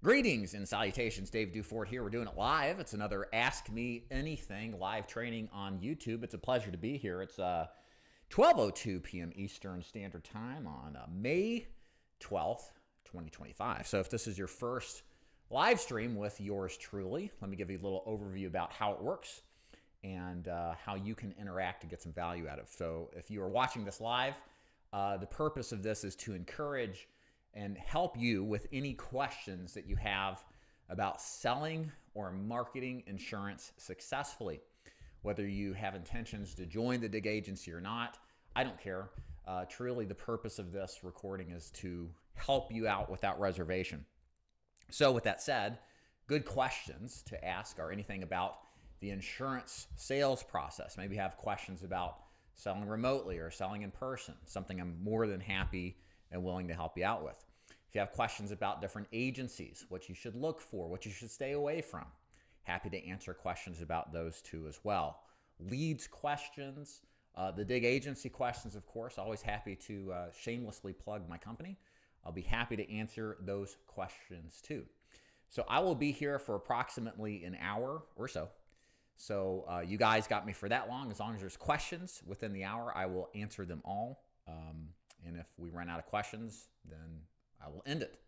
Greetings and salutations, Dave Dufort here. We're doing it live. It's another Ask Me Anything live training on YouTube. It's a pleasure to be here. It's 12:02 p.m. Eastern Standard Time on May 12th, 2025. So if this is your first live stream with yours truly, let me give you a little overview about how it works and how you can interact and get some value out of it. So if you are watching this live, the purpose of this is to encourage and help you with any questions that you have about selling or marketing insurance successfully. Whether you have intentions to join the DIG agency or not, I don't care. Truly, the purpose of this recording is to help you out without reservation. So with that said, good questions to ask are anything about the insurance sales process. Maybe you have questions about selling remotely or selling in person, something I'm more than happy and willing to help you out with. If you have questions about different agencies, what you should look for, what you should stay away from, happy to answer questions about those too as well. Leads questions, the DIG agency questions, of course, always happy to shamelessly plug my company. I'll be happy to answer those questions too. So I will be here for approximately an hour or so. So you guys got me for that long. As long as there's questions within the hour, I will answer them all. And if we run out of questions, then I will end it.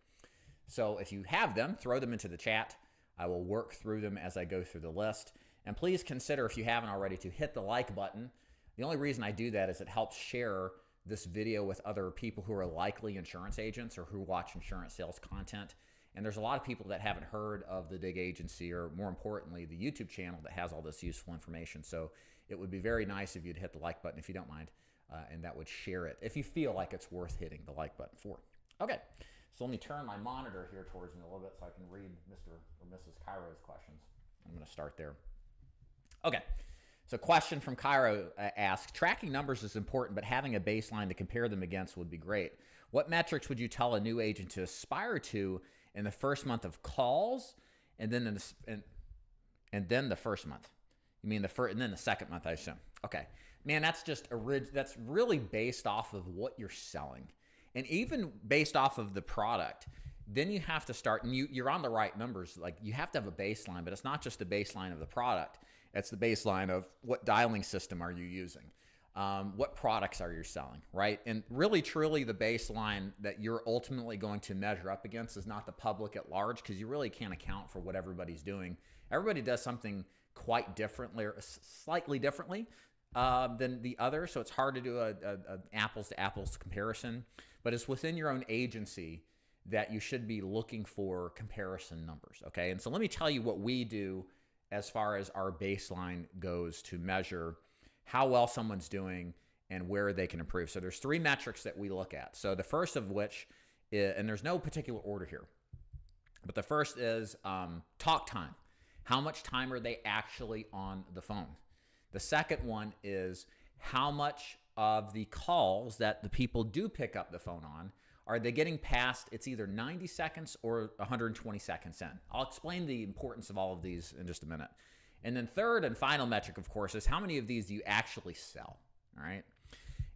So if you have them, throw them into the chat. I will work through them as I go through the list. And please consider, if you haven't already, to hit the like button. The only reason I do that is it helps share this video with other people who are likely insurance agents or who watch insurance sales content. And there's a lot of people that haven't heard of the DIG agency, or more importantly, the YouTube channel that has all this useful information. So it would be very nice if you'd hit the like button if you don't mind. And that would share it if you feel like it's worth hitting the like button for. Okay, so let me turn my monitor here towards me a little bit so I can read Mr. or Mrs. Cairo's questions. I'm going to start there. Okay, so question from Cairo asks, tracking numbers is important, but having a baseline to compare them against would be great. What metrics would you tell a new agent to aspire to in the first month of calls and then then the first month? You mean the first and then the second month, I assume. Okay, man, that's just that's really based off of what you're selling, and even based off of the product. Then you have to start, and you're on the right numbers. Like, you have to have a baseline, but it's not just the baseline of the product. It's the baseline of what dialing system are you using, what products are you selling, right? And really, truly, the baseline that you're ultimately going to measure up against is not the public at large, because you really can't account for what everybody's doing. Everybody does something quite differently, or slightly differently than the other, so it's hard to do a apples to apples comparison. But it's within your own agency that you should be looking for comparison numbers, okay? And so let me tell you what we do as far as our baseline goes to measure how well someone's doing and where they can improve. So there's three metrics that we look at. So the first of which is, and there's no particular order here, but the first is talk time. How much time are they actually on the phone? The second one is how much of the calls that the people do pick up the phone on are they getting past, it's either 90 seconds or 120 seconds in. I'll explain the importance of all of these in just a minute. And then third and final metric, of course, is how many of these do you actually sell, all right?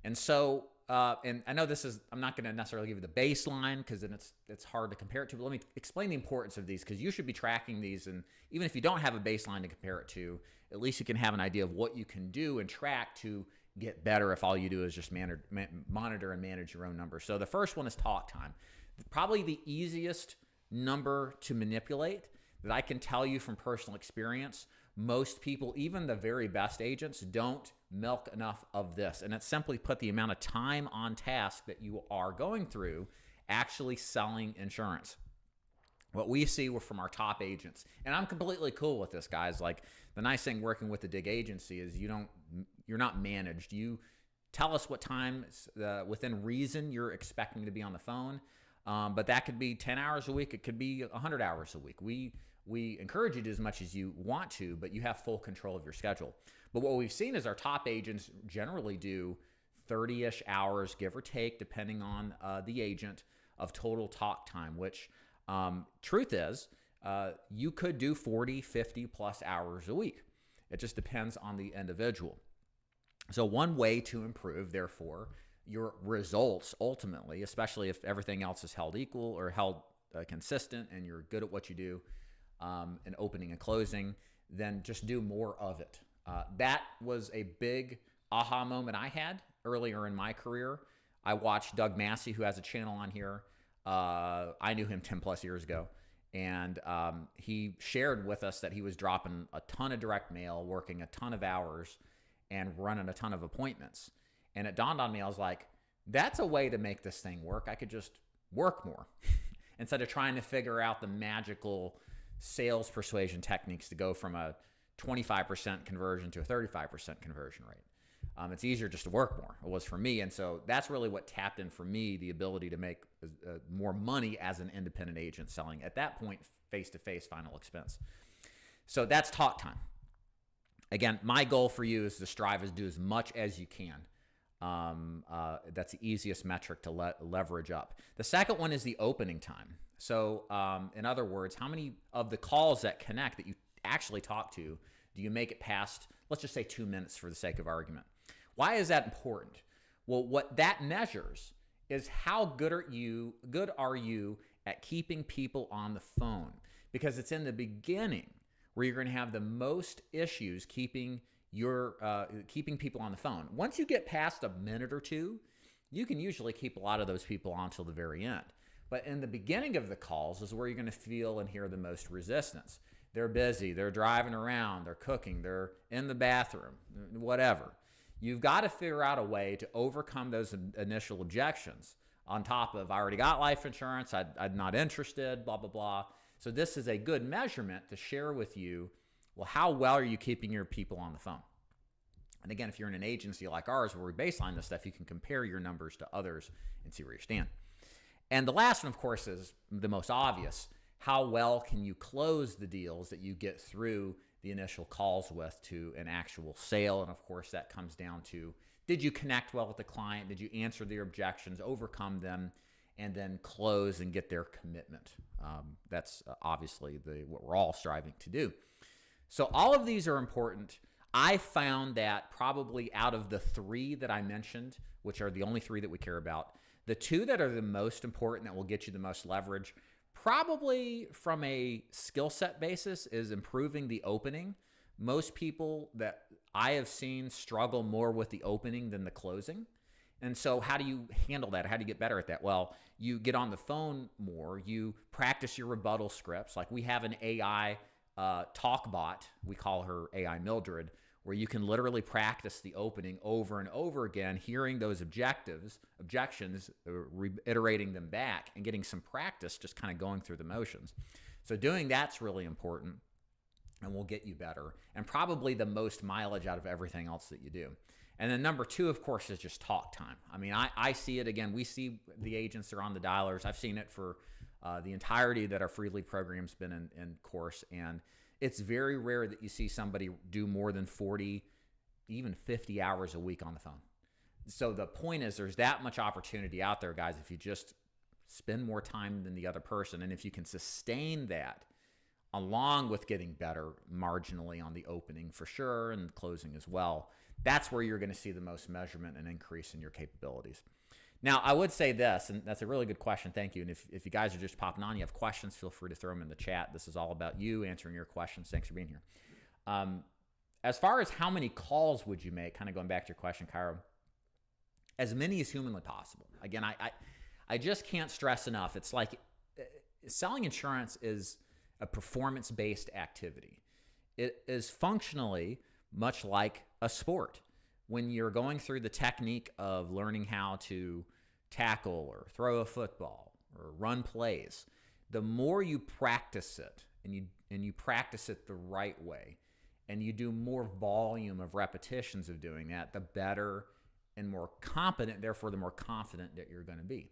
And so, and I know this is, I'm not going to necessarily give you the baseline because then it's hard to compare it to, but let me explain the importance of these, because you should be tracking these. And even if you don't have a baseline to compare it to, at least you can have an idea of what you can do and track to get better if all you do is just monitor and manage your own numbers. So the first one is talk time. Probably the easiest number to manipulate that I can tell you from personal experience. Most people, even the very best agents, don't milk enough of this. And it's simply put, the amount of time on task that you are going through actually selling insurance. What we see from our top agents, and I'm completely cool with this, guys. Like, the nice thing working with the DIG agency is you're not managed. You tell us what time within reason you're expecting to be on the phone, but that could be 10 hours a week. It could be 100 hours a week. We encourage you to do as much as you want to, but you have full control of your schedule. But what we've seen is our top agents generally do 30-ish hours, give or take, depending on the agent, of total talk time, which truth is, you could do 40, 50 plus hours a week. It just depends on the individual. So one way to improve, therefore, your results ultimately, especially if everything else is held equal or held consistent and you're good at what you do, in opening and closing, then just do more of it. That was a big aha moment I had earlier in my career. I watched Doug Massey, who has a channel on here. I knew him 10 plus years ago. And he shared with us that he was dropping a ton of direct mail, working a ton of hours, and running a ton of appointments. And it dawned on me, I was like, that's a way to make this thing work. I could just work more instead of trying to figure out the magical sales persuasion techniques to go from a 25% conversion to a 35% conversion rate. It's easier just to work more. It was for me. And so that's really what tapped in for me, the ability to make more money as an independent agent selling at that point, face-to-face final expense. So that's talk time. Again, my goal for you is to strive to do as much as you can. That's the easiest metric to leverage up. The second one is the opening time. So in other words, how many of the calls that connect that you actually talk to do you make it past, let's just say 2 minutes for the sake of argument? Why is that important? Well, what that measures is how good are you at keeping people on the phone? Because it's in the beginning where you're going to have the most issues keeping people on the phone. Once you get past a minute or two, you can usually keep a lot of those people on till the very end. But in the beginning of the calls is where you're going to feel and hear the most resistance. They're busy, they're driving around, they're cooking, they're in the bathroom, whatever. You've got to figure out a way to overcome those initial objections on top of, I already got life insurance, I'm not interested, blah, blah, blah. So this is a good measurement to share with you, well, how well are you keeping your people on the phone? And again, if you're in an agency like ours where we baseline this stuff, you can compare your numbers to others and see where you stand. And the last one, of course, is the most obvious. How well can you close the deals that you get through the initial calls with to an actual sale? And of course, that comes down to, did you connect well with the client? Did you answer their objections, overcome them, and then close and get their commitment? That's obviously what we're all striving to do. So all of these are important. I found that probably out of the three that I mentioned, which are the only three that we care about, the two that are the most important that will get you the most leverage, probably from a skill set basis, is improving the opening. Most people that I have seen struggle more with the opening than the closing. And so how do you handle that? How do you get better at that? Well, you get on the phone more. You practice your rebuttal scripts. Like we have an AI talk bot, we call her AI Mildred, where you can literally practice the opening over and over again, hearing those objections, reiterating them back, and getting some practice just kind of going through the motions. So doing that's really important and will get you better and probably the most mileage out of everything else that you do. And then number two, of course, is just talk time. I mean, I see it again. We see the agents that are on the dialers. I've seen it for the entirety that our free lead program's been in course, and it's very rare that you see somebody do more than 40, even 50 hours a week on the phone. So the point is there's that much opportunity out there, guys, if you just spend more time than the other person. And if you can sustain that along with getting better marginally on the opening for sure and closing as well, that's where you're going to see the most measurement and increase in your capabilities. Now, I would say this, and that's a really good question. Thank you. And if you guys are just popping on, you have questions, feel free to throw them in the chat. This is all about you answering your questions. Thanks for being here. As far as how many calls would you make, kind of going back to your question, Cairo, as many as humanly possible. Again, I just can't stress enough. It's like selling insurance is a performance-based activity. It is functionally much like a sport. When you're going through the technique of learning how to tackle or throw a football or run plays, the more you practice it and you practice it the right way and you do more volume of repetitions of doing that, the better and more competent, therefore the more confident that you're going to be.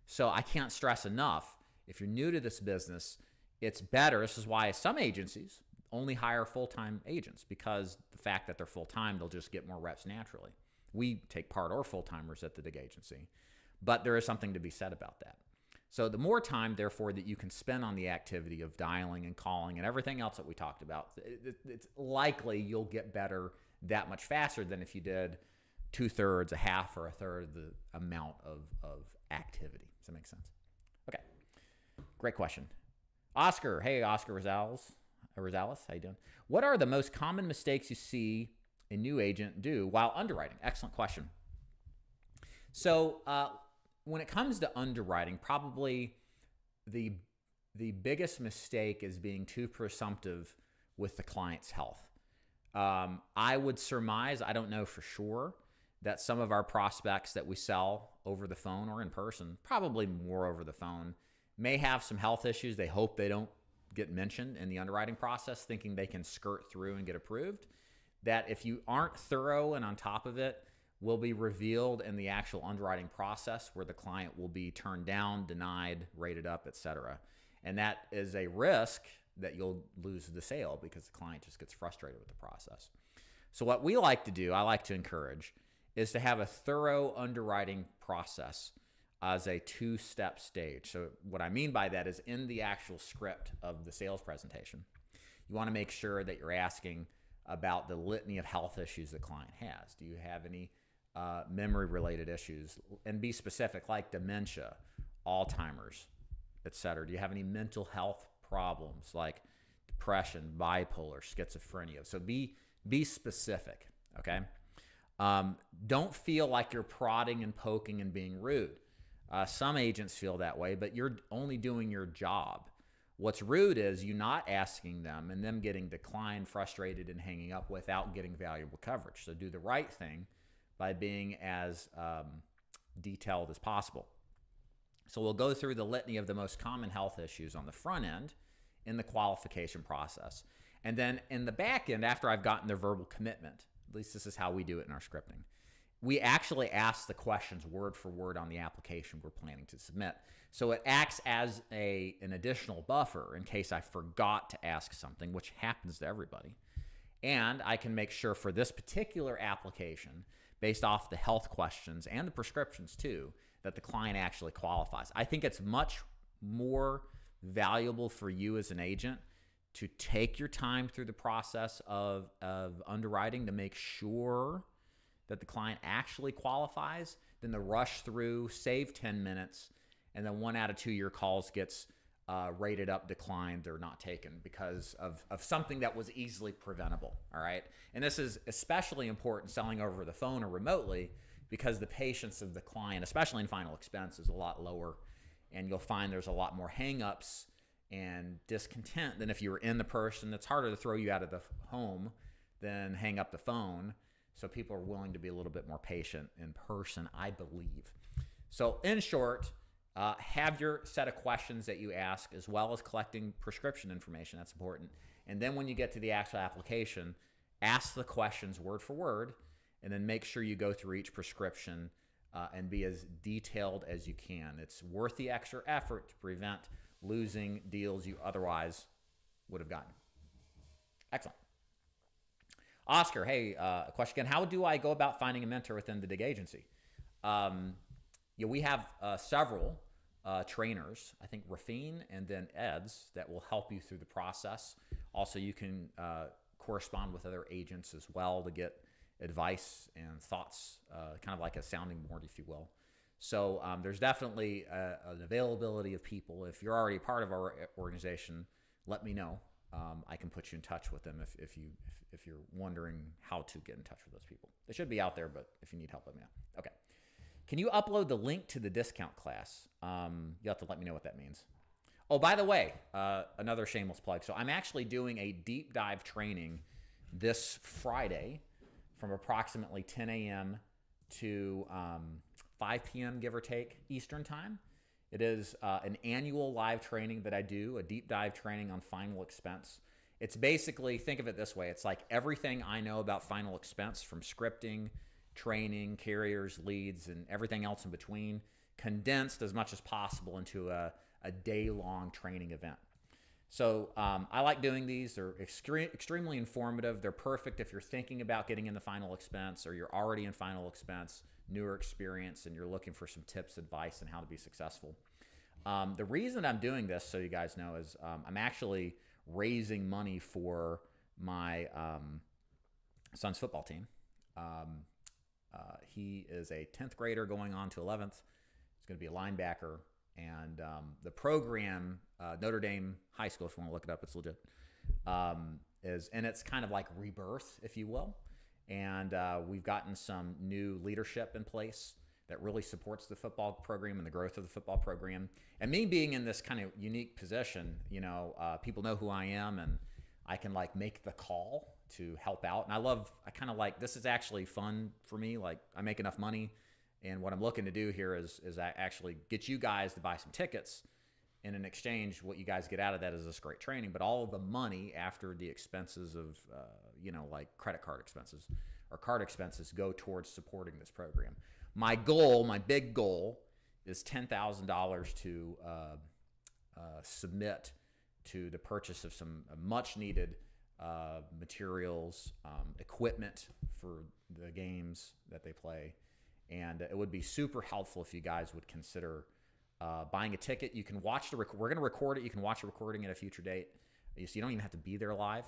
So I can't stress enough, if you're new to this business, it's better. This is why some agencies only hire full-time agents, because the fact that they're full-time, they'll just get more reps naturally. We take part or full-timers at the DIG Agency, but there is something to be said about that. So the more time, therefore, that you can spend on the activity of dialing and calling and everything else that we talked about, it's likely you'll get better that much faster than if you did 2/3, a half, or a third of the amount of activity. Does that make sense? Okay, great. Great question. Oscar, hey, Oscar Rosales, how you doing? What are the most common mistakes you see a new agent do while underwriting? Excellent question. So when it comes to underwriting, probably the biggest mistake is being too presumptive with the client's health. I would surmise, I don't know for sure, that some of our prospects that we sell over the phone or in person, probably more over the phone, may have some health issues. They hope they don't get mentioned in the underwriting process, thinking they can skirt through and get approved. That if you aren't thorough and on top of it, will be revealed in the actual underwriting process where the client will be turned down, denied, rated up, etc. And that is a risk that you'll lose the sale because the client just gets frustrated with the process. So what we like to do, I like to encourage, is to have a thorough underwriting process as a two-step stage. So what I mean by that is in the actual script of the sales presentation, you want to make sure that you're asking about the litany of health issues the client has. Do you have any memory-related issues? And be specific, like dementia, Alzheimer's, etc. Do you have any mental health problems like depression, bipolar, schizophrenia? So be specific, okay? Don't feel like you're prodding and poking and being rude. Some agents feel that way, but you're only doing your job. What's rude is you not asking them and them getting declined, frustrated, and hanging up without getting valuable coverage. So do the right thing by being as detailed as possible. So we'll go through the litany of the most common health issues on the front end in the qualification process. And then in the back end, after I've gotten their verbal commitment, at least this is how we do it in our scripting, we actually ask the questions word for word on the application we're planning to submit. So it acts as an additional buffer in case I forgot to ask something, which happens to everybody. And I can make sure for this particular application, based off the health questions and the prescriptions too, that the client actually qualifies. I think it's much more valuable for you as an agent to take your time through the process of underwriting to make sure that the client actually qualifies than to rush through, save 10 minutes, and then 1 out of 2 your calls gets rated up, declined, or not taken because of something that was easily preventable, all right? And this is especially important selling over the phone or remotely because the patience of the client, especially in final expense, is a lot lower, and you'll find there's a lot more hang-ups and discontent than if you were in the person. It's harder to throw you out of the home than hang up the phone, so people are willing to be a little bit more patient in person, I believe. So in short, have your set of questions that you ask as well as collecting prescription information. That's important. And then when you get to the actual application, ask the questions word for word, and then make sure you go through each prescription and be as detailed as you can. It's worth the extra effort to prevent losing deals you otherwise would have gotten. Excellent. Oscar, hey, a question again. How do I go about finding a mentor within the DIG agency? We have several trainers, I think Rafine and then Eds, that will help you through the process. Also, you can correspond with other agents as well to get advice and thoughts, kind of like a sounding board, if you will. So there's definitely an availability of people. If you're already part of our organization, let me know. I can put you in touch with them if you're wondering how to get in touch with those people. They should be out there, but if you need help, let me know. Okay. Can you upload the link to the discount class? You'll have to let me know what that means. Oh, by the way, another shameless plug. So I'm actually doing a deep dive training this Friday from approximately 10 a.m. to 5 p.m., give or take, Eastern time. It is an annual live training that I do, a deep dive training on final expense. It's basically, think of it this way. It's like everything I know about final expense, from scripting, training, carriers, leads, and everything else in between, condensed as much as possible into a day-long training event. So I like doing these. They're extremely informative. They're perfect if you're thinking about getting into final expense or you're already in final expense, newer experience, and you're looking for some tips, advice, on how to be successful. The reason I'm doing this, so you guys know, is I'm actually raising money for my son's football team. He is a 10th grader going on to 11th. He's going to be a linebacker. And the program, Notre Dame High School, if you want to look it up, it's legit, and it's kind of like rebirth, if you will. And we've gotten some new leadership in place that really supports the football program and the growth of the football program. And me being in this kind of unique position, people know who I am, and I can like make the call to help out. And I kind of like, this is actually fun for me. Like, I make enough money, and what I'm looking to do here is actually get you guys to buy some tickets. And in exchange, what you guys get out of that is this great training, but all of the money after the expenses of, like credit card expenses or card expenses go towards supporting this program. My big goal is $10,000 to submit to the purchase of some much needed materials, equipment for the games that they play. And it would be super helpful if you guys would consider buying a ticket. You can watch we're going to record it. You can watch the recording at a future date. So you don't even have to be there live.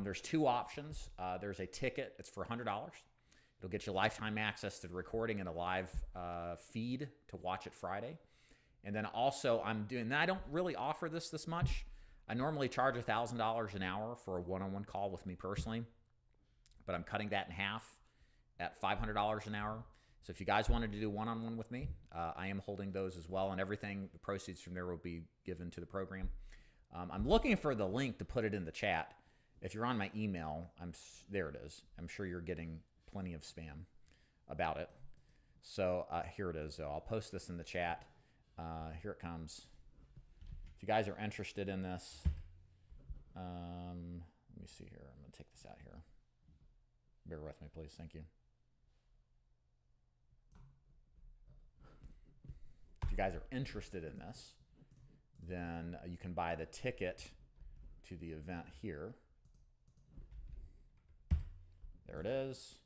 There's two options. There's a ticket. It's for $100. It'll get you lifetime access to the recording and a live feed to watch it Friday. And then also I don't really offer this much. I normally charge $1,000 an hour for a one-on-one call with me personally, but I'm cutting that in half at $500 an hour. So if you guys wanted to do one-on-one with me, I am holding those as well, and everything, the proceeds from there will be given to the program. I'm looking for the link to put it in the chat. If you're on my email, there it is. I'm sure you're getting plenty of spam about it. So here it is. So I'll post this in the chat. Here it comes. If you guys are interested in this, let me see here. I'm going to take this out here. Bear with me, please. Thank you. If you guys are interested in this, then you can buy the ticket to the event here. There it is.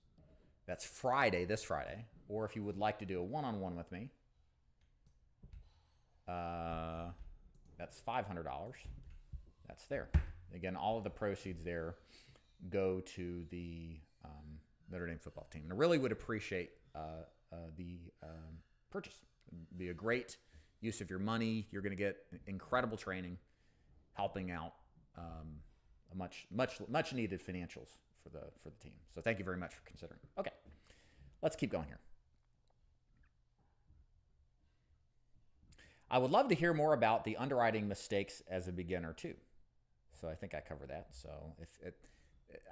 That's Friday, this Friday. Or if you would like to do a one-on-one with me, that's $500. That's there. Again, all of the proceeds there go to the Notre Dame football team. And I really would appreciate the purchase. It'd be a great use of your money. You're going to get incredible training, helping out much needed financials for the team. So thank you very much for considering. Okay, let's keep going here. I would love to hear more about the underwriting mistakes as a beginner too. So I think I cover that. So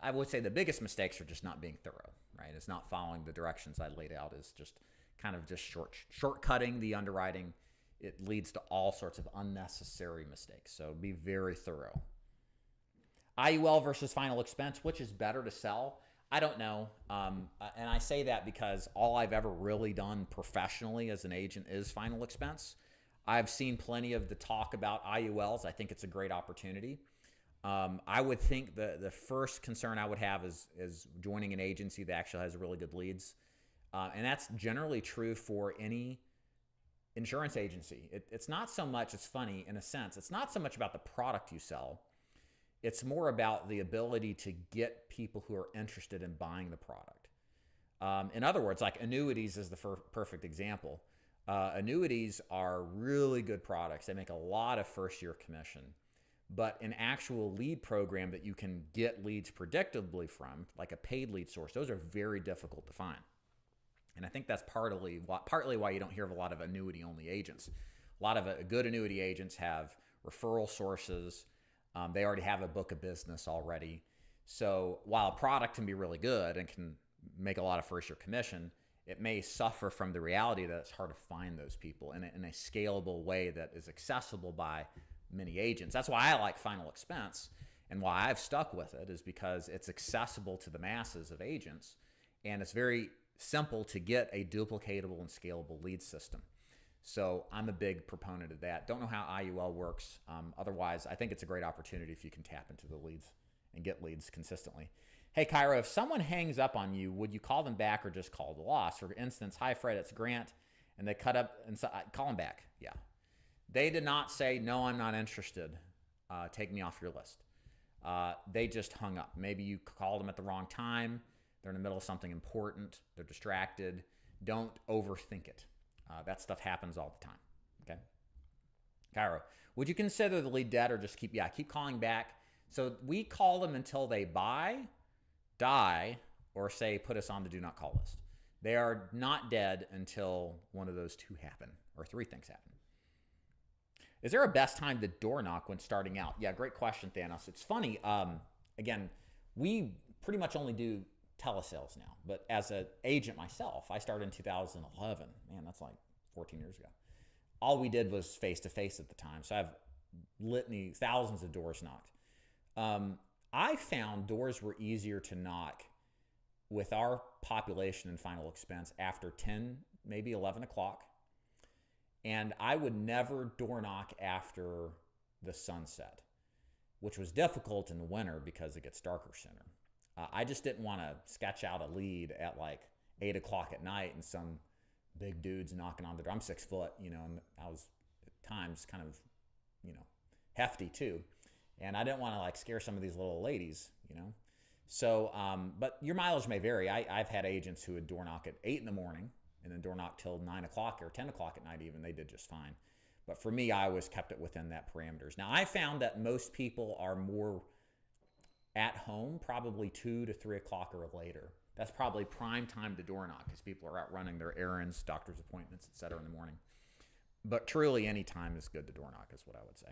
I would say the biggest mistakes are just not being thorough, right? It's not following the directions I laid out. Is just kind of just shortcutting the underwriting. It leads to all sorts of unnecessary mistakes. So be very thorough. IUL versus final expense, which is better to sell? I don't know. And I say that because all I've ever really done professionally as an agent is final expense. I've seen plenty of the talk about IULs. I think it's a great opportunity. I would think the first concern I would have is joining an agency that actually has really good leads. And that's generally true for any insurance agency. It's not so much, it's funny in a sense, it's not so much about the product you sell. It's more about the ability to get people who are interested in buying the product. In other words, like annuities is the perfect example. Annuities are really good products. They make a lot of first-year commission. But an actual lead program that you can get leads predictably from, like a paid lead source, those are very difficult to find. And I think that's partly why you don't hear of a lot of annuity-only agents. A lot of good annuity agents have referral sources. They already have a book of business already. So while a product can be really good and can make a lot of first-year commission, it may suffer from the reality that it's hard to find those people in a scalable way that is accessible by many agents. That's why I like final expense, and why I've stuck with it is because it's accessible to the masses of agents, and it's very simple to get a duplicatable and scalable lead system. So I'm a big proponent of that. Don't know how IUL works. Otherwise, I think it's a great opportunity if you can tap into the leads and get leads consistently. Hey, Kyra, if someone hangs up on you, would you call them back or just call the loss? For instance, hi, Fred, it's Grant, and they cut up and call them back. Yeah. They did not say, no, I'm not interested. Take me off your list. They just hung up. Maybe you called them at the wrong time. They're in the middle of something important. They're distracted. Don't overthink it. That stuff happens all the time. Okay. Cairo, would you consider the lead dead or just keep calling back? So we call them until they buy, die, or say put us on the do not call list. They are not dead until one of those two happen, or three things happen. Is there a best time to door knock when starting out? Yeah, great question, Thanos. It's funny. Again, we pretty much only do telesales now, but as an agent myself, I started in 2011. Man, that's like 14 years ago. All we did was face-to-face at the time. So I have thousands of doors knocked. I found doors were easier to knock with our population and final expense after 10, maybe 11 o'clock. And I would never door knock after the sunset, which was difficult in the winter because it gets darker sooner. I just didn't want to sketch out a lead at like 8 o'clock at night and some big dude's knocking on the door. I'm 6 foot, and I was at times kind of, hefty too. And I didn't want to like scare some of these little ladies, So, but your mileage may vary. I've had agents who would door knock at 8 in the morning and then door knock till 9 o'clock or 10 o'clock at night even. They did just fine. But for me, I always kept it within that parameters. Now, I found that most people are more at home, probably 2 to 3 o'clock or later. That's probably prime time to door knock because people are out running their errands, doctor's appointments, et cetera in the morning. But truly, any time is good to door knock is what I would say.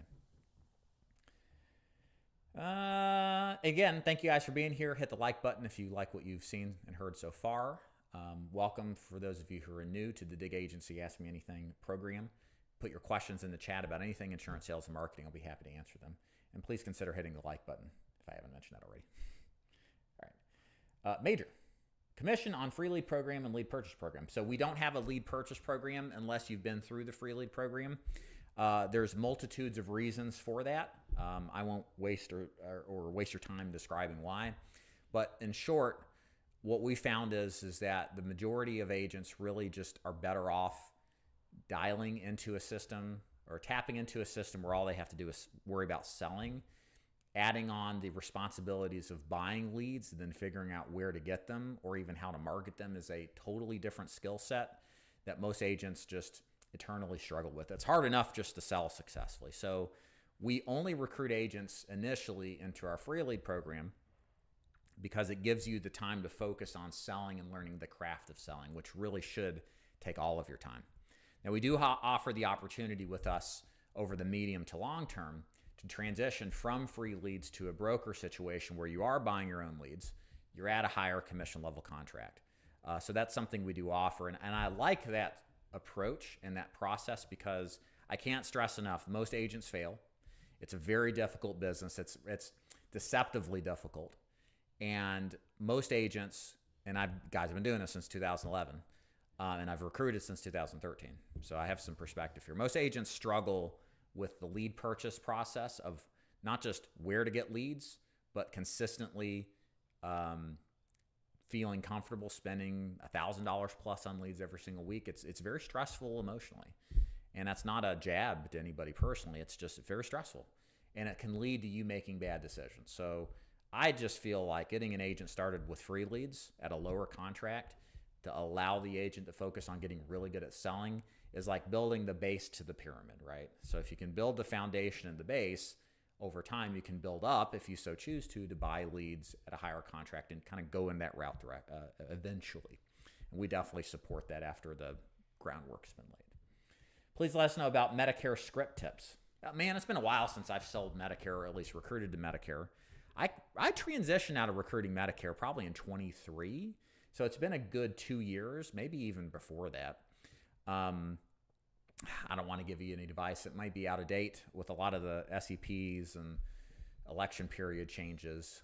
Again, thank you guys for being here. Hit the like button if you like what you've seen and heard so far. Welcome for those of you who are new to the DIG Agency Ask Me Anything program. Put your questions in the chat about anything insurance sales and marketing. I'll be happy to answer them. And please consider hitting the like button if I haven't mentioned that already. All right. Major. Commission on free lead program and lead purchase program. So we don't have a lead purchase program unless you've been through the free lead program. There's multitudes of reasons for that. I won't waste or waste your time describing why. But in short, what we found is that the majority of agents really just are better off dialing into a system or tapping into a system where all they have to do is worry about selling, adding on the responsibilities of buying leads, and then figuring out where to get them or even how to market them is a totally different skill set that most agents just eternally struggle with. It's hard enough just to sell successfully. So we only recruit agents initially into our free lead program because it gives you the time to focus on selling and learning the craft of selling, which really should take all of your time. Now, we do offer the opportunity with us over the medium to long term to transition from free leads to a broker situation where you are buying your own leads. You're at a higher commission level contract. So that's something we do offer. And I like that approach and that process because I can't stress enough, most agents fail. It's a very difficult business. It's deceptively difficult. And most agents, and I've been doing this since 2011, and I've recruited since 2013. So I have some perspective here. Most agents struggle with the lead purchase process of not just where to get leads, but consistently feeling comfortable spending $1,000 plus on leads every single week. It's very stressful emotionally. And that's not a jab to anybody personally. It's just very stressful. And it can lead to you making bad decisions. So I just feel like getting an agent started with free leads at a lower contract to allow the agent to focus on getting really good at selling is like building the base to the pyramid, right? So if you can build the foundation and the base, over time you can build up, if you so choose to buy leads at a higher contract and kind of go in that route eventually. And we definitely support that after the groundwork's been laid. Please let us know about Medicare script tips. Man, it's been a while since I've sold Medicare, or at least recruited to Medicare. I transitioned out of recruiting Medicare probably in 23. So it's been a good 2 years, maybe even before that. I don't want to give you any advice. It might be out of date with a lot of the SEPs and election period changes.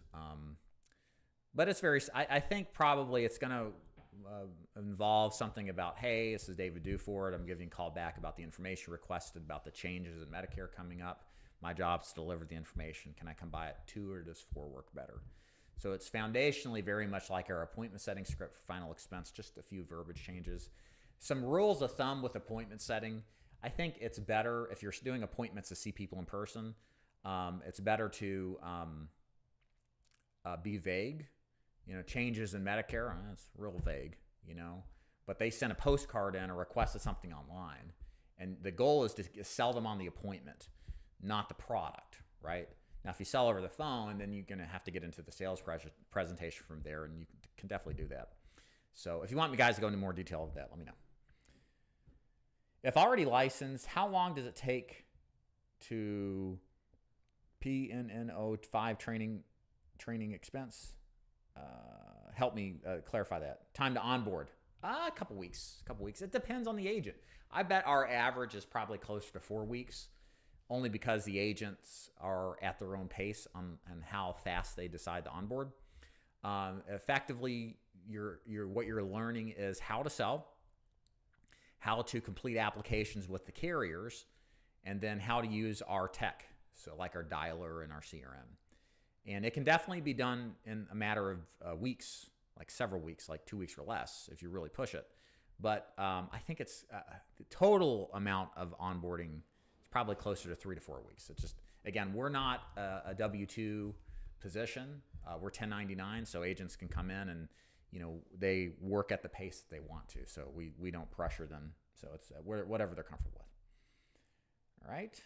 But it's I think probably it's going to involve something about, hey, this is David Duford. I'm giving a call back about the information requested about the changes in Medicare coming up. My job is to deliver the information. Can I come by at 2 or does 4 work better? So it's foundationally very much like our appointment setting script for final expense, just a few verbiage changes. Some rules of thumb with appointment setting. I think it's better if you're doing appointments to see people in person. It's better to be vague. Changes in Medicare, it's real vague, but they sent a postcard in or requested something online. And the goal is to sell them on the appointment, not the product, right? Now, if you sell over the phone, then you're going to have to get into the sales presentation from there, and you can definitely do that. So if you want me guys to go into more detail of that, let me know. If already licensed, how long does it take to PNNO 5 training expense? Help me clarify that. Time to onboard. A couple weeks. It depends on the agent. I bet our average is probably closer to 4 weeks, only because the agents are at their own pace on how fast they decide to onboard. Effectively, what you're learning is how to sell, how to complete applications with the carriers, and then how to use our tech, so like our dialer and our CRM. And it can definitely be done in a matter of weeks, like several weeks, like 2 weeks or less if you really push it. But I think it's the total amount of onboarding is probably closer to 3 to 4 weeks. It's just, again, we're not a W-2 position. We're 1099, so agents can come in and they work at the pace that they want to. So we don't pressure them. So it's whatever they're comfortable with. All right.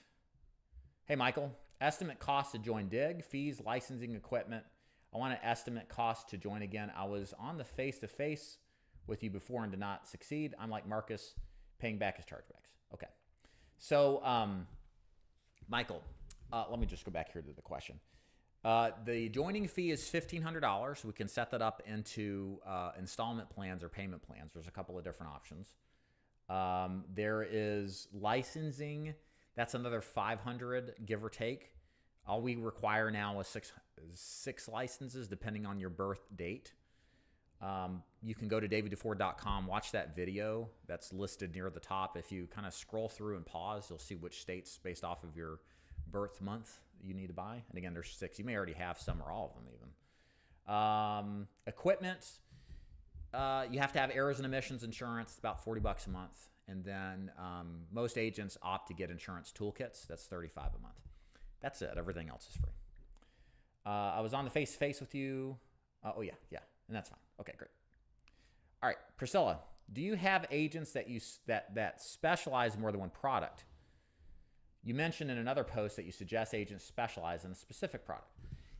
Hey, Michael, estimate cost to join DIG, fees, licensing, equipment. I want to estimate cost to join again. I was on the face-to-face with you before and did not succeed. I'm like Marcus, paying back his chargebacks. Okay. So, Michael, let me just go back here to the question. The joining fee is $1,500. We can set that up into installment plans or payment plans. There's a couple of different options. There is licensing. That's another $500, give or take. All we require now is six licenses, depending on your birth date. You can go to davidduford.com, watch that video that's listed near the top. If you kind of scroll through and pause, you'll see which states based off of your birth month you need to buy. And again, there's 6. You may already have some or all of them even. Equipment, you have to have errors and omissions insurance. It's about $40 a month. And then most agents opt to get insurance toolkits. That's $35 a month. That's it. Everything else is free. I was on the face-to-face with you. Oh, yeah. And that's fine. Okay, great. All right, Priscilla, do you have agents that specialize in more than one product? You mentioned in another post that you suggest agents specialize in a specific product.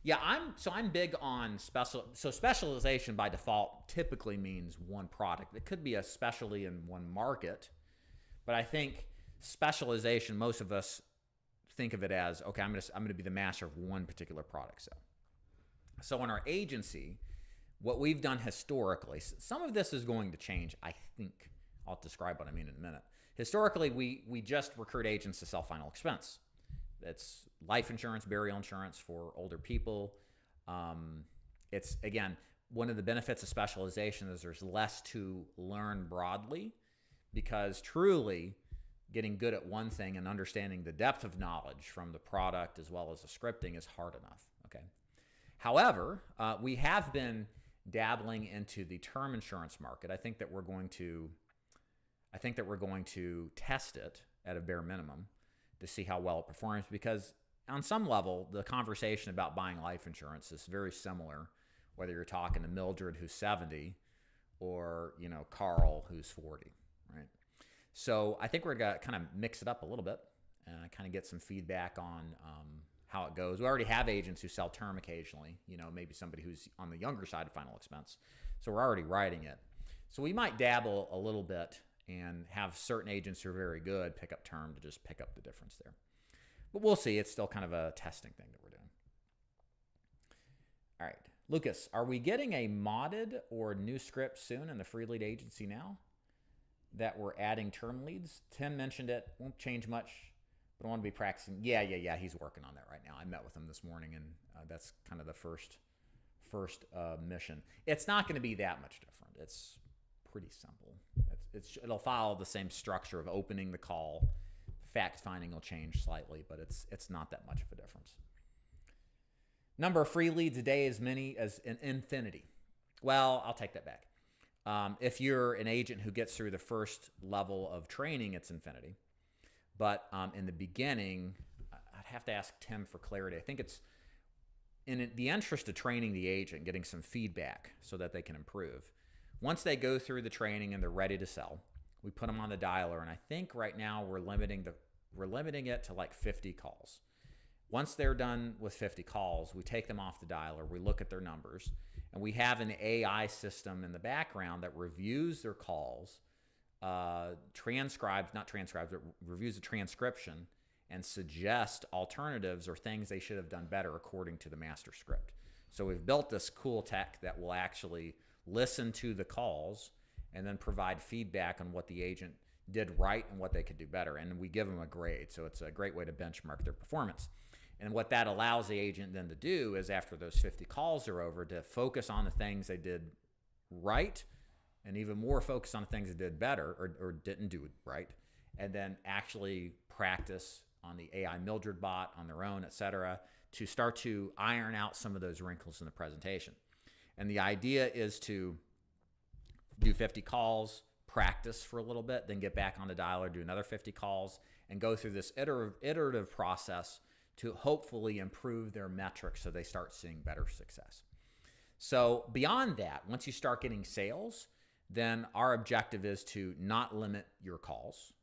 Yeah, I'm big on specialization by default typically means one product. It could be a specialty in one market, but I think specialization, most of us think of it as, okay, I'm going to be the master of one particular product. So in our agency, what we've done historically, some of this is going to change, I think. I'll describe what I mean in a minute. Historically, we just recruit agents to sell final expense. It's life insurance, burial insurance for older people. It's, again, one of the benefits of specialization is there's less to learn broadly, because truly getting good at one thing and understanding the depth of knowledge from the product as well as the scripting is hard enough. Okay. However, we have been dabbling into the term insurance market. I think that we're going to test it at a bare minimum to see how well it performs, because on some level, the conversation about buying life insurance is very similar, whether you're talking to Mildred, who's 70, or, Carl, who's 40, right? So I think we're going to kind of mix it up a little bit and kind of get some feedback on how it goes. We already have agents who sell term occasionally, maybe somebody who's on the younger side of final expense. So we're already writing it. So we might dabble a little bit and have certain agents who are very good pick up term to just pick up the difference there. But we'll see. It's still kind of a testing thing that we're doing. All right. Lucas, are we getting a modded or new script soon in the free lead agency now that we're adding term leads? Tim mentioned it. Won't change much, but I want to be practicing. Yeah. He's working on that right now. I met with him this morning, and that's kind of the first mission. It's not going to be that much different. It's pretty simple. It'll follow the same structure of opening the call. Fact finding will change slightly, but it's not that much of a difference. Number of free leads a day is many as an infinity. Well, I'll take that back. If you're an agent who gets through the first level of training, it's infinity. But in the beginning, I'd have to ask Tim for clarity. I think it's in the interest of training the agent, getting some feedback so that they can improve. Once they go through the training and they're ready to sell, We put them on the dialer, and I think right now we're limiting it to like 50 calls. Once they're done with 50 calls, we take them off the dialer, we look at their numbers, and we have an AI system in the background that reviews their calls, reviews the transcription and suggests alternatives or things they should have done better according to the master script. So we've built this cool tech that will actually listen to the calls and then provide feedback on what the agent did right and what they could do better. And we give them a grade. So it's a great way to benchmark their performance. And what that allows the agent then to do is, after those 50 calls are over, to focus on the things they did right, and even more focus on the things they did better or didn't do right, and then actually practice on the AI Mildred bot on their own, et cetera, to start to iron out some of those wrinkles in the presentation. And the idea is to do 50 calls, practice for a little bit, then get back on the dialer, do another 50 calls, and go through this iterative process to hopefully improve their metrics so they start seeing better success. So beyond that, once you start getting sales, then our objective is to not limit your calls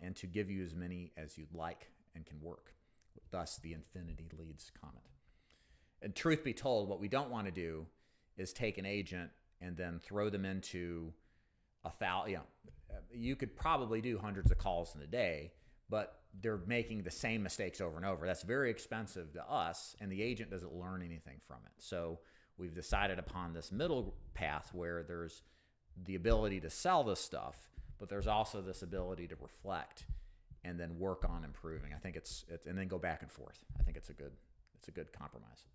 and to give you as many as you'd like and can work. Thus the infinity leads comment. And truth be told, what we don't want to do is take an agent and then throw them into you could probably do hundreds of calls in a day, but they're making the same mistakes over and over. That's very expensive to us, and the agent doesn't learn anything from it. So we've decided upon this middle path where there's the ability to sell this stuff, but there's also this ability to reflect and then work on improving. I think it's and then go back and forth. I think it's a good compromise.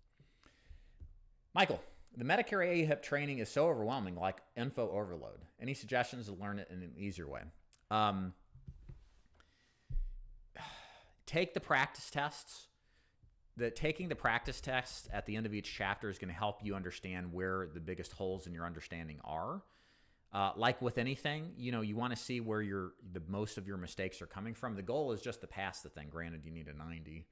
Michael, the Medicare AHIP training is so overwhelming, like info overload. Any suggestions to learn it in an easier way? Take the practice tests. Taking the practice tests at the end of each chapter is going to help you understand where the biggest holes in your understanding are. Like with anything, you want to see where the most of your mistakes are coming from. The goal is just to pass the thing. Granted, you need a 90.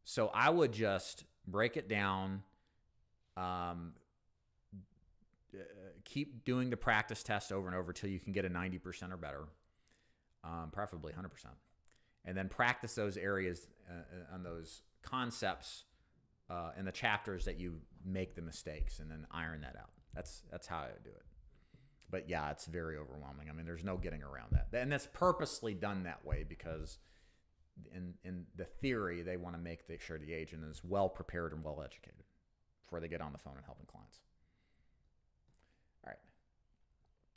So I would just break it down. Keep doing the practice test over and over till you can get a 90% or better, preferably 100%. And then practice those areas on those concepts in the chapters that you make the mistakes, and then iron that out. That's how I would do it. But yeah, it's very overwhelming. I mean, there's no getting around that. And that's purposely done that way because in the theory, they want to make sure the agent is well prepared and well educated before they get on the phone and helping clients. All right.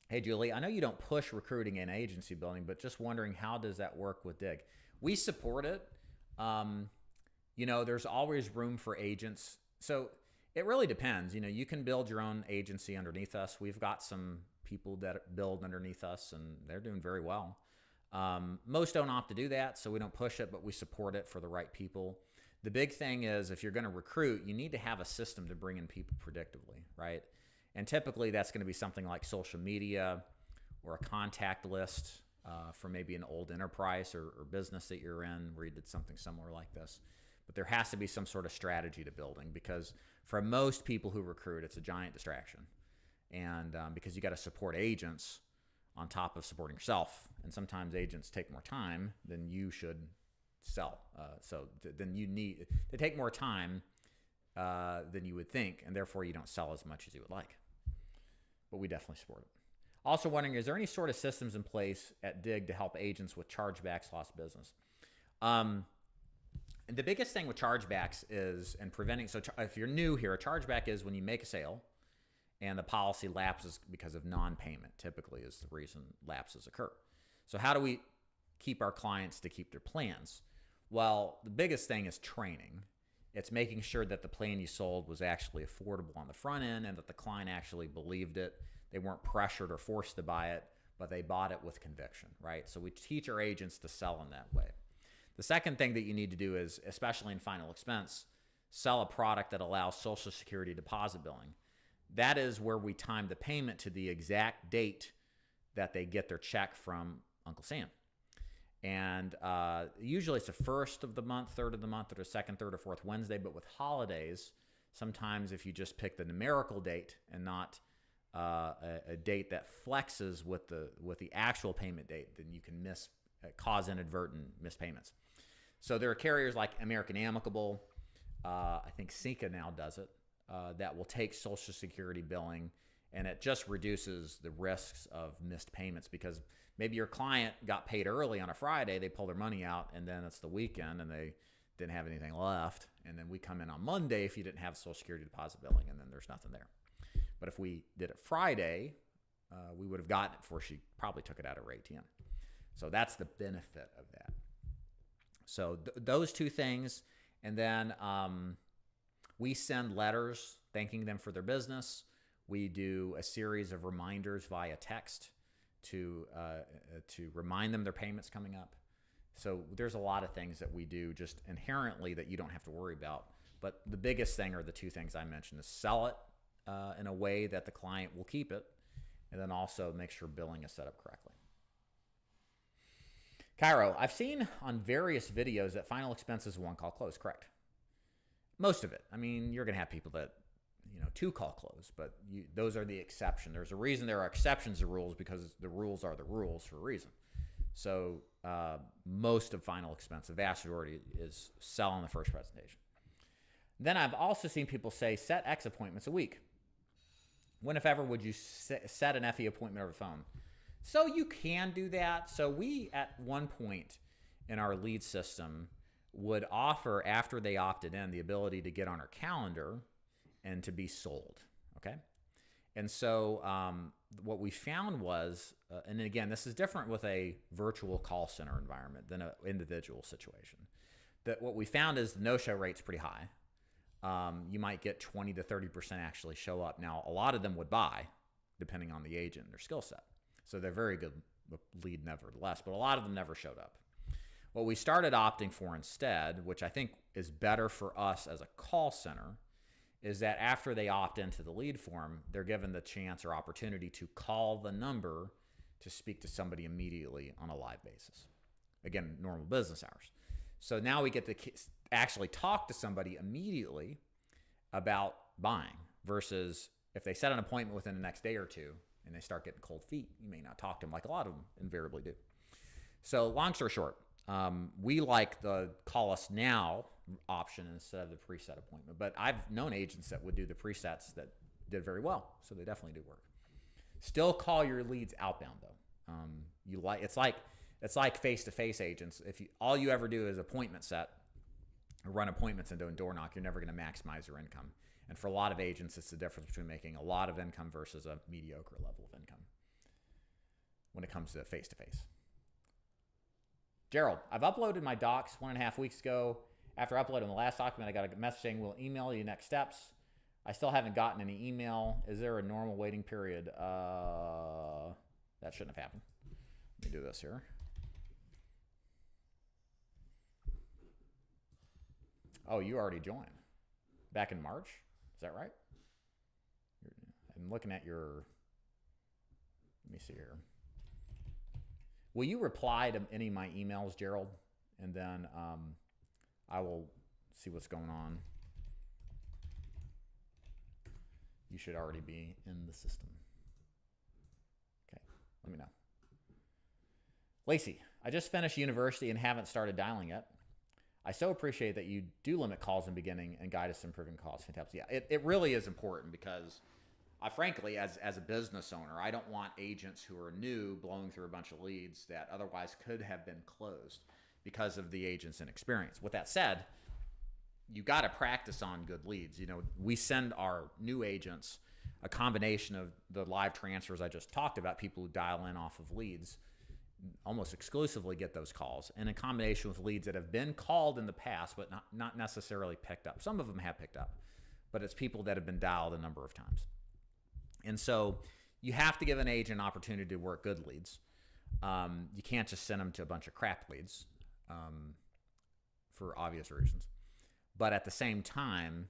Hey, Julie, I know you don't push recruiting and agency building, but just wondering, how does that work with DIG? We support it. There's always room for agents. So it really depends. You can build your own agency underneath us. We've got some people that build underneath us, and they're doing very well. Most don't opt to do that, so we don't push it, but we support it for the right people. The big thing is, if you're going to recruit, you need to have a system to bring in people predictably, right? And typically that's going to be something like social media or a contact list for maybe an old enterprise or business that you're in where you did something similar like this. But there has to be some sort of strategy to building, because for most people who recruit, it's a giant distraction. And because you got to support agents on top of supporting yourself. And sometimes agents take more time than you should sell. Then they take more time than you would think, and therefore you don't sell as much as you would like. But we definitely support it. Also wondering, is there any sort of systems in place at DIG to help agents with chargebacks, lost business? And the biggest thing with chargebacks is, and preventing, so if you're new here, a chargeback is when you make a sale and the policy lapses because of non-payment, typically is the reason lapses occur. So how do we keep our clients to keep their plans? Well, the biggest thing is training. It's making sure that the plan you sold was actually affordable on the front end and that the client actually believed it. They weren't pressured or forced to buy it, but they bought it with conviction, right? So we teach our agents to sell in that way. The second thing that you need to do is, especially in final expense, sell a product that allows Social Security deposit billing. That is where we time the payment to the exact date that they get their check from Uncle Sam. And usually it's the first of the month, third of the month, or the second, third, or fourth Wednesday. But with holidays, sometimes if you just pick the numerical date and not a date that flexes with the actual payment date, then you can cause inadvertent missed payments. So there are carriers like American Amicable, I think Cinca now does it, that will take Social Security billing, and it just reduces the risks of missed payments, because maybe your client got paid early on a Friday, they pull their money out, and then it's the weekend and they didn't have anything left, and then we come in on Monday if you didn't have Social Security deposit billing, and then there's nothing there. But if we did it Friday, we would have gotten it before she probably took it out of her ATM. So that's the benefit of that. So those two things. And then we send letters thanking them for their business. We do a series of reminders via text to remind them their payment's coming up. So there's a lot of things that we do just inherently that you don't have to worry about. But the biggest thing are the two things I mentioned: is sell it in a way that the client will keep it, and then also make sure billing is set up correctly. Cairo, I've seen on various videos that final expenses one call close, correct? Most of it. I mean, you're going to have people that, two call close, but those are the exception. There's a reason there are exceptions to rules, because the rules are the rules for a reason. So most of final expense, the vast majority, is sell on the first presentation. Then I've also seen people say set X appointments a week. When, if ever, would you set an FE appointment over the phone? So you can do that. So we, at one point in our lead system, would offer, after they opted in, the ability to get on our calendar and to be sold, okay? And so what we found was, and again, this is different with a virtual call center environment than an individual situation, that what we found is the no-show rate's pretty high. You might get 20 to 30% actually show up. Now, a lot of them would buy, depending on the agent and their skill set. So they're very good lead nevertheless, but a lot of them never showed up. What we started opting for instead, which I think is better for us as a call center, is that after they opt into the lead form, they're given the chance or opportunity to call the number to speak to somebody immediately on a live basis. Again, normal business hours. So now we get to actually talk to somebody immediately about buying, versus if they set an appointment within the next day or two and they start getting cold feet, you may not talk to them like a lot of them invariably do. So long story short, we like the call us now option instead of the preset appointment. But I've known agents that would do the presets that did very well, so they definitely do work. Still call your leads outbound though. It's like face-to-face agents. If all you ever do is appointment set or run appointments and doing door knock, you're never going to maximize your income. And for a lot of agents, it's the difference between making a lot of income versus a mediocre level of income when it comes to face-to-face. Gerald, I've uploaded my docs 1.5 weeks ago. After uploading the last document, I got a message saying we'll email you next steps. I still haven't gotten any email. Is there a normal waiting period? That shouldn't have happened. Let me do this here. Oh, you already joined. Back in March? Is that right? I'm looking at your... Let me see here. Will you reply to any of my emails, Gerald? And then I will see what's going on. You should already be in the system. Okay, let me know. Lacey, I just finished university and haven't started dialing yet. I so appreciate that you do limit calls in the beginning and guide us to improving calls. Fantastic. Yeah, it really is important, because frankly, as a business owner, I don't want agents who are new blowing through a bunch of leads that otherwise could have been closed because of the agent's inexperience. With that said, you got to practice on good leads. We send our new agents a combination of the live transfers I just talked about, people who dial in off of leads, almost exclusively get those calls, and in combination with leads that have been called in the past but not necessarily picked up. Some of them have picked up, but it's people that have been dialed a number of times. And so you have to give an agent an opportunity to work good leads. You can't just send them to a bunch of crap leads for obvious reasons. But at the same time,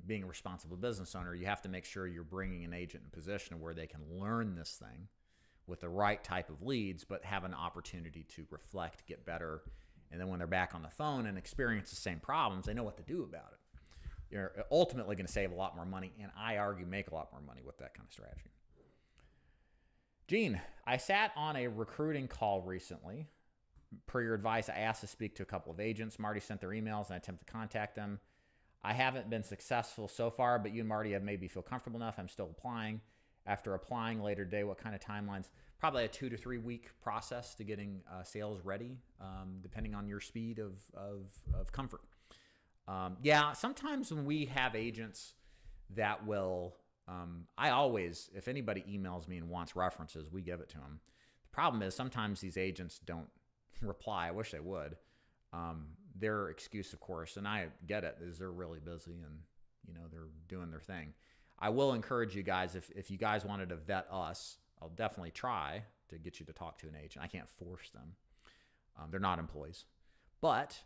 being a responsible business owner, you have to make sure you're bringing an agent in a position where they can learn this thing with the right type of leads, but have an opportunity to reflect, get better. And then when they're back on the phone and experience the same problems, they know what to do about it. You're ultimately going to save a lot more money, and I argue make a lot more money with that kind of strategy. Gene, I sat on a recruiting call recently. Per your advice, I asked to speak to a couple of agents. Marty sent their emails and I attempted to contact them. I haven't been successful so far, but you and Marty have made me feel comfortable enough. I'm still applying. After applying later today, what kind of timelines? Probably a 2 to 3 week process to getting sales ready, depending on your speed of comfort. Yeah, sometimes when we have agents that will, I always, if anybody emails me and wants references, we give it to them. The problem is sometimes these agents don't reply. I wish they would. Their excuse, of course, and I get it, is they're really busy and they're doing their thing. I will encourage you guys, if you guys wanted to vet us, I'll definitely try to get you to talk to an agent. I can't force them. They're not employees. But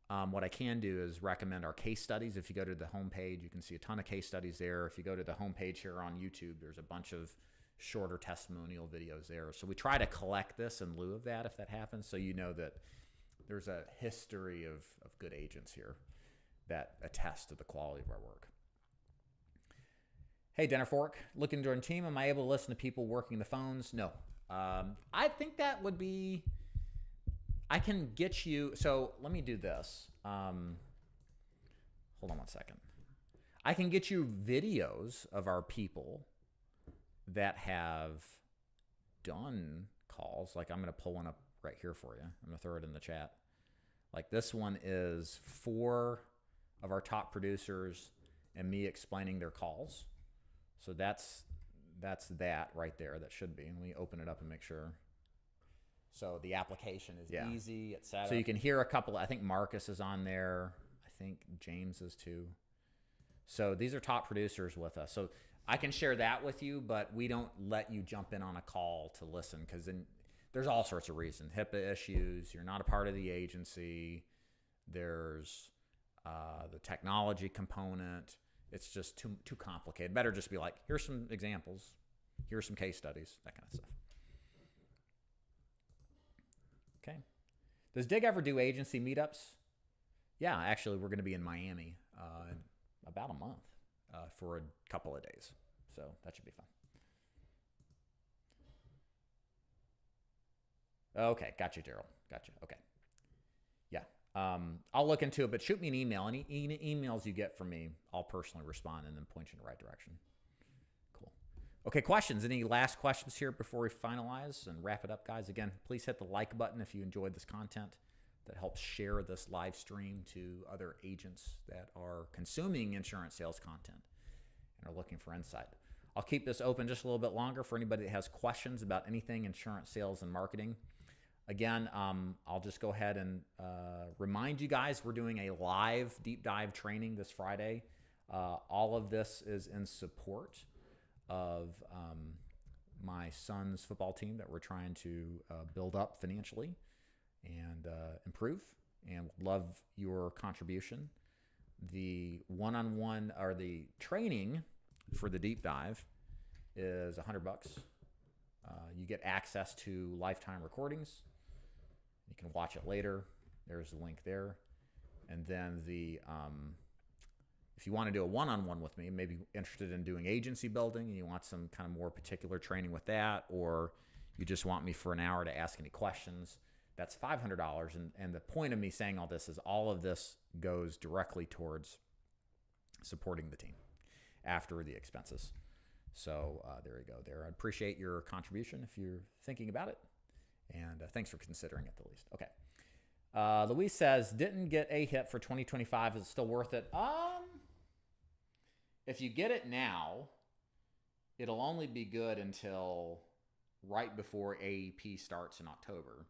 what I can do is recommend our case studies. If you go to the homepage, you can see a ton of case studies there. If you go to the homepage here on YouTube, there's a bunch of shorter testimonial videos there. So we try to collect this in lieu of that if that happens, so you know that there's a history of good agents here that attest to the quality of our work. Hey, Dinner Fork, looking to join a team. Am I able to listen to people working the phones? No. I think that would be, I can get you, so let me do this. Hold on one second. I can get you videos of our people that have done calls. Like I'm going to pull one up right here for you. I'm going to throw it in the chat. Like this one is 4 of our top producers and me explaining their calls. So that's that right there. That should be. And we open it up and make sure. So the application is easy. It's set up. So you can hear a couple. I think Marcus is on there. I think James is too. So these are top producers with us. So I can share that with you, but we don't let you jump in on a call to listen because then there's all sorts of reasons. HIPAA issues. You're not a part of the agency. There's the technology component. It's just too complicated. Better just be like, here's some examples. Here's some case studies, that kind of stuff. Okay. Does DIG ever do agency meetups? Yeah, actually, we're going to be in Miami in about a month for a couple of days. So that should be fun. Okay, got you, Daryl. Got you. Okay. Yeah. I'll look into it, but shoot me an email. Any emails you get from me, I'll personally respond and then point you in the right direction. Cool. Okay, questions. Any last questions here before we finalize and wrap it up, guys? Again, please hit the like button if you enjoyed this content. That helps share this live stream to other agents that are consuming insurance sales content and are looking for insight. I'll keep this open just a little bit longer for anybody that has questions about anything insurance sales and marketing. Again, I'll just go ahead and remind you guys we're doing a live deep dive training this Friday. All of this is in support of my son's football team that we're trying to build up financially and improve, and love your contribution. The one-on-one or the training for the deep dive is $100. You get access to lifetime recordings. You can watch it later. There's the link there. And then if you want to do a one-on-one with me, maybe interested in doing agency building and you want some kind of more particular training with that, or you just want me for an hour to ask any questions, that's $500. And the point of me saying all this is all of this goes directly towards supporting the team after the expenses. So there you go there. I appreciate your contribution if you're thinking about it. And thanks for considering it, at least. Okay. Louise says, didn't get a hit for 2025. Is it still worth it? If you get it now, it'll only be good until right before AEP starts in October.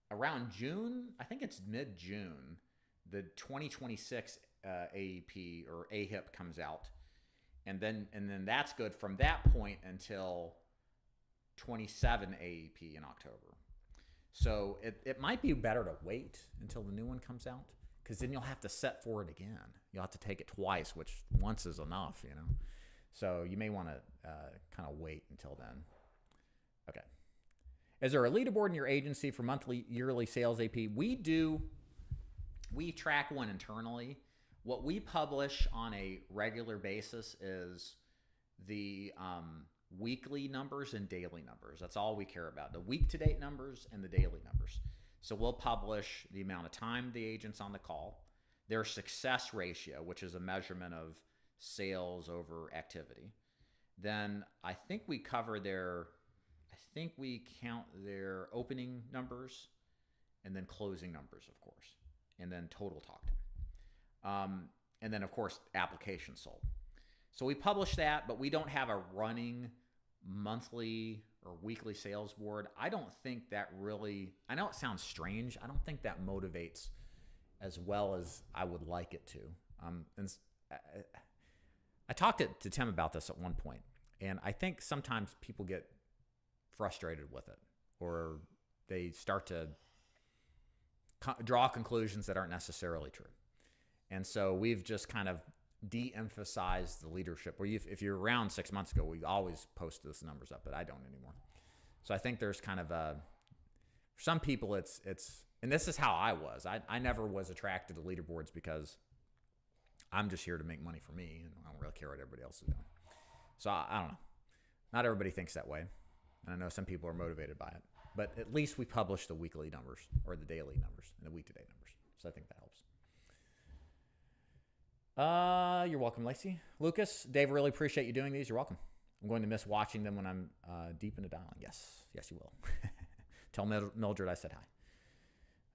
Around June, I think it's mid-June, the 2026 AEP or AHIP comes out. And then that's good from that point until 27 AEP in October. So it might be better to wait until the new one comes out, because then you'll have to set for it again. You'll have to take it twice, which once is enough, you know. So you may want to kind of wait until then. Okay. Is there a leaderboard in your agency for monthly, yearly sales AP? We track one internally. What we publish on a regular basis is the weekly numbers and daily numbers. That's all we care about, the week-to-date numbers and the daily numbers. So we'll publish the amount of time the agent's on the call, their success ratio, which is a measurement of sales over activity. Then I think we count their opening numbers and then closing numbers, of course, and then total talk time. And then, of course, applications sold. So we publish that, but we don't have a running monthly or weekly sales board. I don't think that really, I know it sounds strange. I don't think that motivates as well as I would like it to. And I talked to Tim about this at one point, and I think sometimes people get frustrated with it, or they start to draw conclusions that aren't necessarily true. And so we've just kind of de-emphasized the leadership. Where if you're around 6 months ago, we always post those numbers up, but I don't anymore. So I think there's kind of for some people, it's, and this is how I was. I never was attracted to leaderboards because I'm just here to make money for me, and I don't really care what everybody else is doing. So I don't know. Not everybody thinks that way. And I know some people are motivated by it, but at least we publish the weekly numbers or the daily numbers and the week-to-date numbers. So I think that helps. You're welcome, Lacey. Lucas, Dave, really appreciate you doing these. You're welcome. I'm going to miss watching them when I'm deep into dialing. Yes, you will. Tell Mildred I said hi.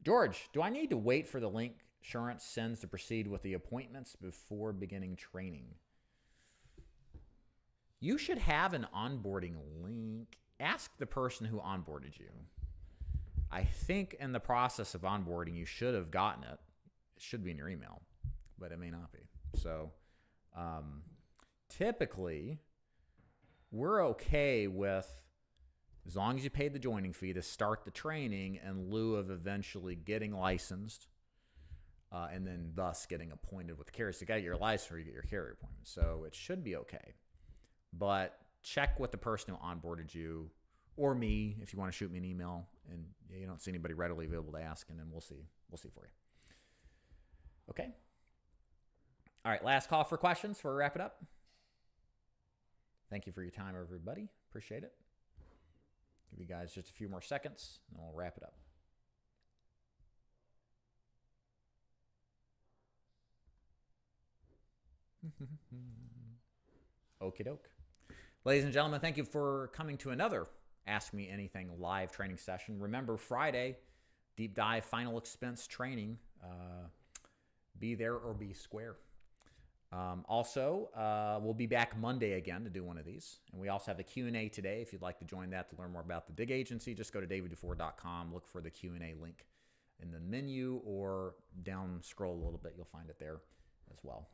George, do I need to wait for the link insurance sends to proceed with the appointments before beginning training? You should have an onboarding link. Ask the person who onboarded you. I think in the process of onboarding, you should have gotten it. It should be in your email, but it may not be. So typically, we're okay with, as long as you paid the joining fee to start the training in lieu of eventually getting licensed and then thus getting appointed with the carrier. So you got to get your license or you get your carrier appointment. So it should be okay. But check with the person who onboarded you, or me if you want to shoot me an email and you don't see anybody readily available to ask, and then we'll see for you. Okay. All right, last call for questions before we wrap it up. Thank you for your time, everybody. Appreciate it. Give you guys just a few more seconds, and we'll wrap it up. Okie doke. Ladies and gentlemen, thank you for coming to another Ask Me Anything live training session. Remember, Friday, deep dive final expense training. Be there or be square. Also, we'll be back Monday again to do one of these. And we also have a Q&A today. If you'd like to join that to learn more about the DIG Agency, just go to daviddufour.com, look for the Q&A link in the menu, or down scroll a little bit. You'll find it there as well.